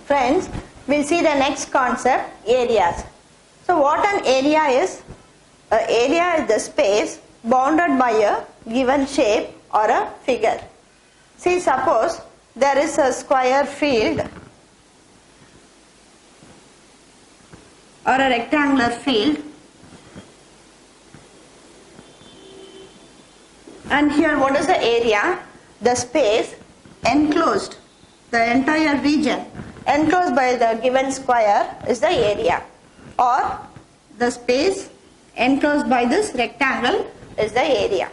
Friends, we'll see the next concept, areas. So what an area is? An area is the space bounded by a given shape or a figure. See, suppose there is a square field or a rectangular field, and here what is the area? The space enclosed, the entire region enclosed by the given square is the area, or the space enclosed by this rectangle is the area.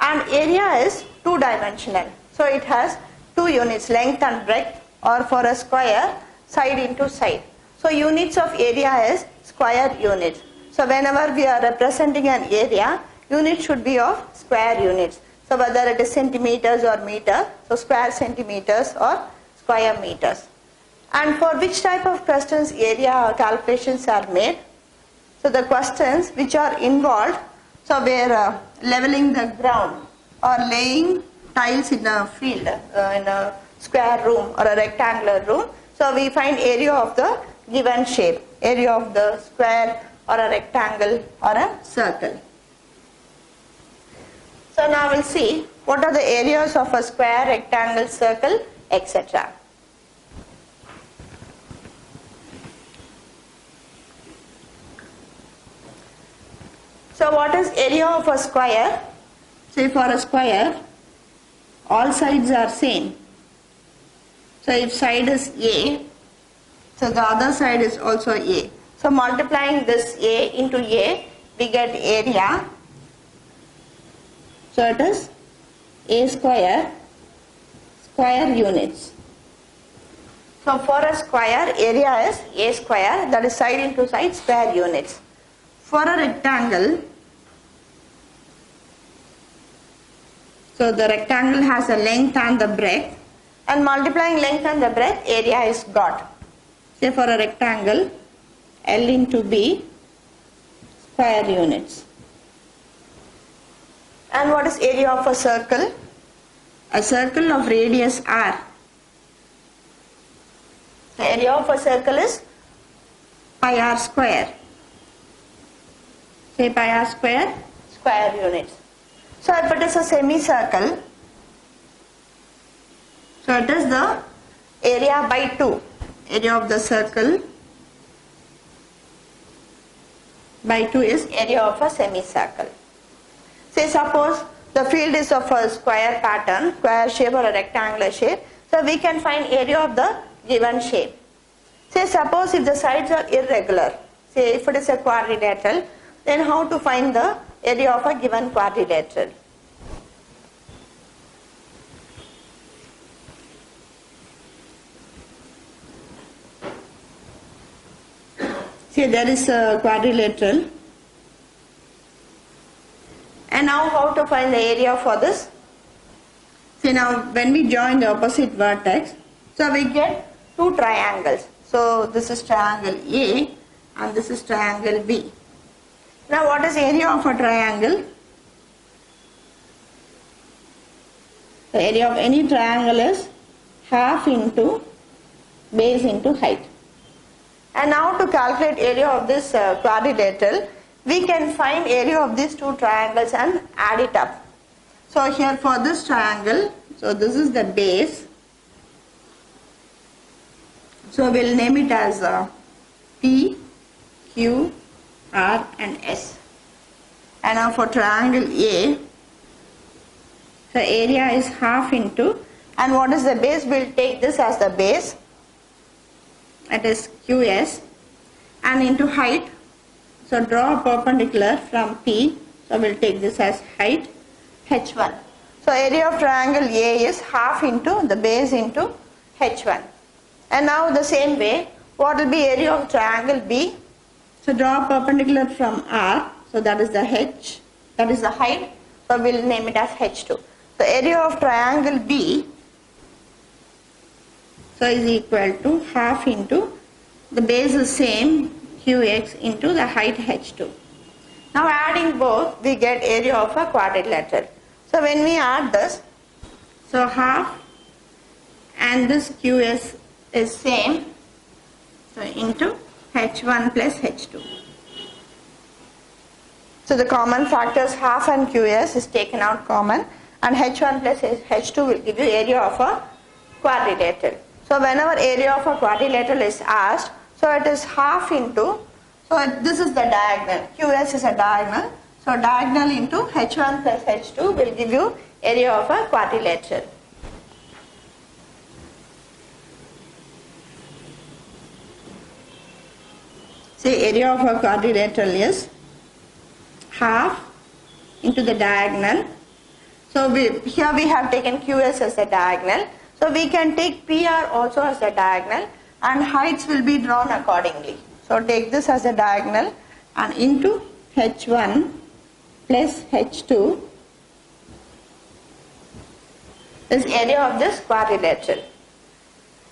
And area is two-dimensional, so it has two units, length and breadth, or for a square, side into side. So units of area is square units. So whenever we are representing an area, unit should be of square units. So whether it is centimeters or meters, so square centimeters or square meters. And for which type of questions area calculations are made? So the questions which are involved, so where leveling the ground or laying tiles in a field, in a square room or a rectangular room, so we find area of the given shape, area of the square or a rectangle or a circle. So now we'll see what are the areas of a square, rectangle, circle, etc. So what is area of a square? Say for a square, all sides are same. So if side is A, so the other side is also A. So multiplying this A into A, we get area. So it is A square, square units. So for a square, area is A square, that is side into side, square units. For a rectangle, so the rectangle has a length and the breadth, and multiplying length and the breadth, area is got. Say for a rectangle, L into B, square units. And what is area of a circle? A circle of radius R. The area of a circle is pi r square. Say pi r square, square units. So if it is a semicircle, so it is the area by 2. Area of the circle by 2 is area of a semicircle. Say suppose the field is of a square pattern, square shape or a rectangular shape, so we can find area of the given shape. Say suppose if the sides are irregular, say if it is a quadrilateral, then how to find the area of a given quadrilateral? See, there is a quadrilateral. And now how to find the area for this? See, now when we join the opposite vertex, so we get two triangles. So this is triangle A and this is triangle B. Now what is area of a triangle? The area of any triangle is half into base into height. And now to calculate area of this quadrilateral, we can find area of these two triangles and add it up. So here for this triangle, so this is the base. So we'll name it as P, Q, R and S. And now for triangle A, the area is half into, and what is the base? We'll take this as the base, that is QS, and into height, so draw a perpendicular from P, so we'll take this as height, H1. So area of triangle A is half into the base into H1. And now the same way, what will be area of triangle B? So draw a perpendicular from R, so that is the H, that is the height, so we'll name it as H2. The area of triangle B, so is equal to half into, the base is same, QX into the height H2. Now adding both, we get area of a quadrilateral. So when we add this, so half and this QS is same, so into H1 plus H2. So the common factors half and QS is taken out common, and H1 plus H2 will give you area of a quadrilateral. So whenever area of a quadrilateral is asked, so it is half into, so this is the diagonal, QS is a diagonal, so diagonal into H1 plus H2 will give you area of a quadrilateral. Say area of a quadrilateral is half into the diagonal. So here we have taken QS as a diagonal. So we can take PR also as a diagonal, and heights will be drawn accordingly. So take this as a diagonal and into H1 plus H2 is area of this quadrilateral.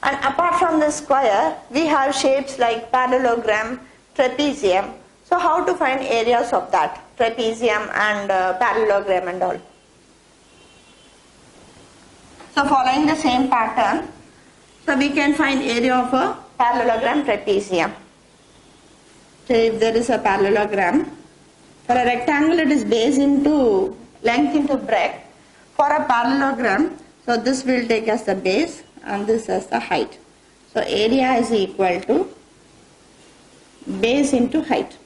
And apart from this square, we have shapes like parallelogram, trapezium. So how to find areas of that? Trapezium and parallelogram and all. So following the same pattern, so we can find area of a parallelogram trapezium. So if there is a parallelogram, for a rectangle it is base into length into breadth. For a parallelogram, so this will take as the base and this as the height. So area is equal to base into height.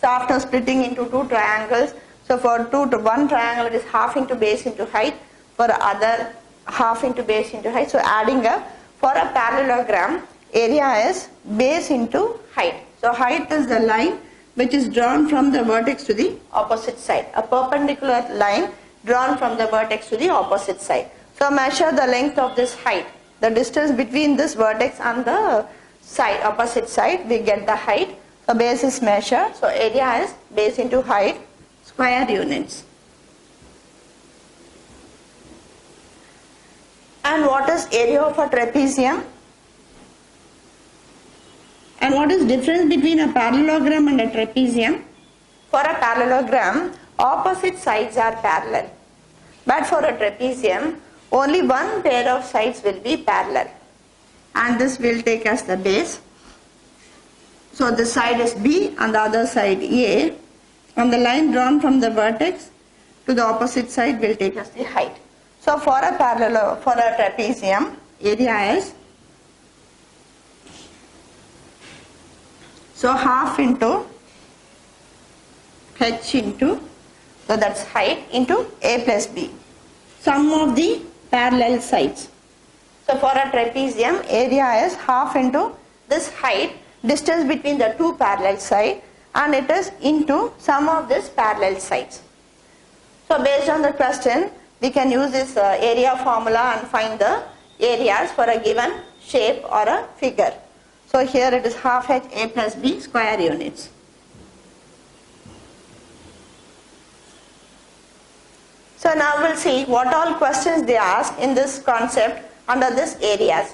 So after splitting into two triangles, so for one triangle it is half into base into height, for other half into base into height. So adding up, for a parallelogram, area is base into height. So height is the line which is drawn from the vertex to the opposite side. A perpendicular line drawn from the vertex to the opposite side. So measure the length of this height. The distance between this vertex and the side, opposite side, we get the height. So base is measured. So area is base into height, square units. And what is area of a trapezium? And what is difference between a parallelogram and a trapezium? For a parallelogram, opposite sides are parallel. But for a trapezium, only one pair of sides will be parallel. And this will take as the base. So this side is B and the other side A. And the line drawn from the vertex to the opposite side will take as the height. So for a trapezium, area is so half into H into, so that's height, into A plus B, sum of the parallel sides. So for a trapezium, area is half into this height, distance between the two parallel sides, and it is into sum of this parallel sides. So based on the question, we can use this area formula and find the areas for a given shape or a figure. So here it is half H A plus B square units. So now we'll see what all questions they ask in this concept under this areas.